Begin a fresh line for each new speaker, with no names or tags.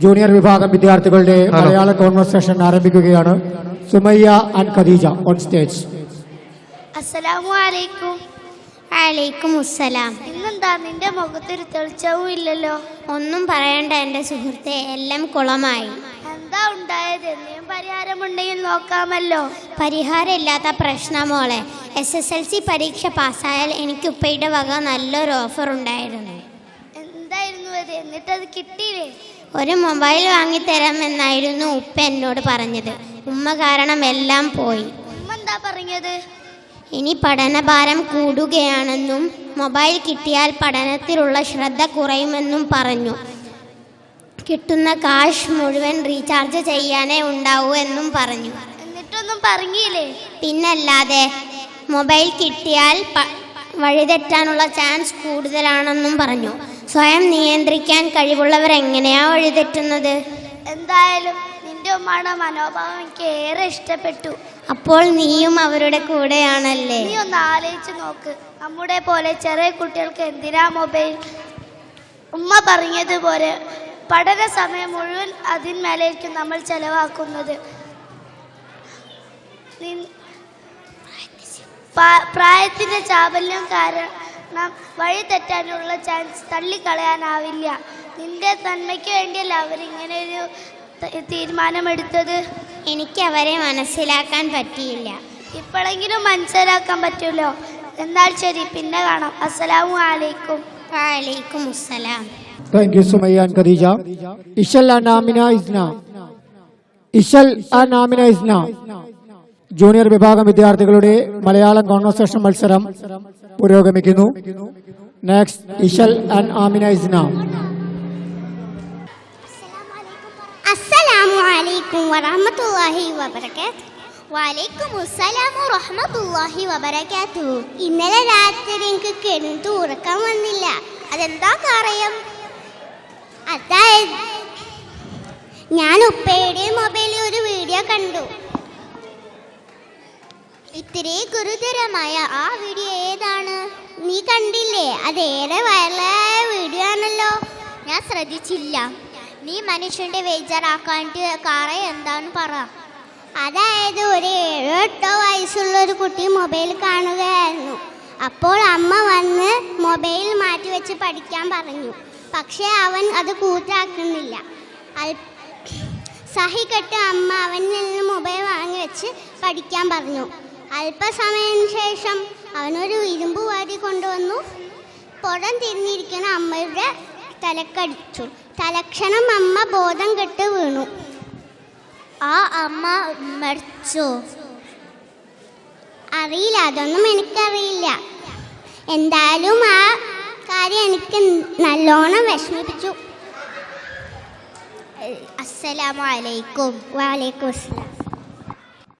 Junior വിഭാഗം വിദ്യാർത്ഥികളുടെ Malayala conversation ആരംഭിക്കുകയാണ്. Sumayya and Khadeeja on stage.
അസ്സലാമു അലൈക്കും.
വലൈക്കും അസ്സലാം.
ഇന്നെന്താ നിന്റെ മുഖത്തൊരു തെളിച്ചവും ഇല്ലല്ലോ?
ഒന്നും പറയണ്ട എൻ്റെ സുഹൃത്തെ, എല്ലാം കുളമായി.
എന്താ ഉണ്ടായത്? എന്തെങ്കിലും പരിഹാരമുണ്ടെങ്കിൽ നോക്കാമല്ലോ.
പരിഹാരമില്ലാത്ത പ്രശ്നമോളെ. SSLC പരീക്ഷ പാസ്സായാൽ എനിക്ക് ഉപ്പയുടെ വക നല്ലൊരു ഓഫർ ഉണ്ടായിരുന്നു.
എന്തായിരുന്നു അത്? എന്നിട്ടത് കിട്ടിയില്ലേ?
ഒരു മൊബൈൽ വാങ്ങിത്തരാമെന്നായിരുന്നു ഉപ്പ എന്നോട് പറഞ്ഞത്. ഉമ്മ കാരണം എല്ലാം പോയി.
ഉമ്മ എന്താ പറഞ്ഞത്?
ഇനി പഠനഭാരം കൂടുകയാണെന്നും മൊബൈൽ കിട്ടിയാൽ പഠനത്തിലുള്ള ശ്രദ്ധ കുറയുമെന്നും പറഞ്ഞു. കിട്ടുന്ന കാശ് മുഴുവൻ റീചാർജ് ചെയ്യാനേ ഉണ്ടാവൂ എന്നും പറഞ്ഞു.
എന്നിട്ടൊന്നും പറഞ്ഞില്ലേ?
പിന്നല്ലാതെ, മൊബൈൽ കിട്ടിയാൽ വഴിതെറ്റാനുള്ള ചാൻസ് കൂടുതലാണെന്നും പറഞ്ഞു. സ്വയം നിയന്ത്രിക്കാൻ കഴിവുള്ളവർ എങ്ങനെയാ വഴിതെറ്റുന്നത്?
എന്തായാലും നിന്റെ ഉമ്മയുടെ മനോഭാവം എനിക്ക് ഏറെ ഇഷ്ടപ്പെട്ടു.
അപ്പോൾ നീയും അവരുടെ കൂടെയാണല്ലേ?
നീ ഒന്ന് ആലോചിച്ച് നോക്ക്, നമ്മുടെ പോലെ ചെറിയ കുട്ടികൾക്ക് എന്തിനാ മൊബൈൽ? ഉമ്മ പറഞ്ഞതുപോലെ പഠന സമയം മുഴുവൻ അതിന്മേലായിരിക്കും നമ്മൾ ചെലവാക്കുന്നത്. പ്രായത്തിന്റെ ചാബല്യം കാരണം വഴി തെറ്റാനുള്ള ചാൻസ് തള്ളിക്കളയാനാവില്ല. നിന്റെ നന്മയ്ക്ക് വേണ്ടിയല്ല അവരിങ്ങനെ ഒരു തീരുമാനമെടുത്തത്.
എനിക്ക് അവരെ മനസ്സിലാക്കാൻ പറ്റിയില്ല.
ഇപ്പോഴെങ്കിലും മനസ്സിലാക്കാൻ പറ്റുമല്ലോ. എന്നാൽ ശരി, പിന്നെ കാണാം. അസ്സലാമു അലൈക്കും.
വലൈക്കും അസ്സലാം.
Thank you, Sumayya and Khadija. Ishal and Amina Isna. Junior വിഭാഗം വിദ്യാർത്ഥികളുടെ മലയാളം കോൺവെർസേഷൻ മത്സരം പുരോഗമിക്കുന്നു. Next, Ishal and Amina Isna.
അസ്സലാമു അലൈക്കും വറഹ്മത്തുള്ളാഹി വബറകാതുഹു. വലൈക്കും അസ്സലാം വറഹ്മത്തുള്ളാഹി വബറകാതുഹു. ഇന്നലെ രാത്രി എനിക്ക് കിടന്ന് ഉറക്കം വന്നില്ല. അതെന്താ കാര്യം? അതായത് ഞാൻ ഉപ്പയുടെ മൊബൈലിൽ ഒരു വീഡിയോ കണ്ടു. ഇത്തിരി ഗുരുതരമായ ആ വീഡിയോ ഏതാണ്? നീ കണ്ടില്ലേ? അതേറെ വൈറലായ വീഡിയോ ആണല്ലോ. ഞാൻ ശ്രദ്ധിച്ചില്ല. നീ മനുഷ്യന്റെ വേജാറാക്കാണ്ട് കാറെ എന്താന്ന് പറ. അതായത് ഒരു 7-8 വയസ്സുള്ള ഒരു കുട്ടി മൊബൈൽ കാണുകയായിരുന്നു. അപ്പോൾ അമ്മ വന്ന് മൊബൈൽ മാറ്റി വെച്ച് പഠിക്കാൻ പറഞ്ഞു. പക്ഷേ അവൻ അത് കൂട്ടാക്കുന്നില്ല. സഹികെട്ട് അമ്മ അവനിൽ നിന്ന് മൊബൈൽ വാങ്ങി വെച്ച് പഠിക്കാൻ പറഞ്ഞു. അല്പസമയത്തിന് ശേഷം അവനൊരു ഇരുമ്പ് വാരി കൊണ്ടുവന്നു പുറം തിരിഞ്ഞിരിക്കുന്ന അമ്മയുടെ തലക്കടിച്ചു. തലക്ഷണം അമ്മ ബോധം കെട്ട് വീണു. ആ അമ്മ മരിച്ചോ? അറിയില്ല, അതൊന്നും എനിക്കറിയില്ല. എന്തായാലും ആ കാര്യം എനിക്ക് നല്ലോണം വിഷമിപ്പിച്ചു. അസ്സലാമു അലൈക്കും. വലൈക്കും അസ്സലാം.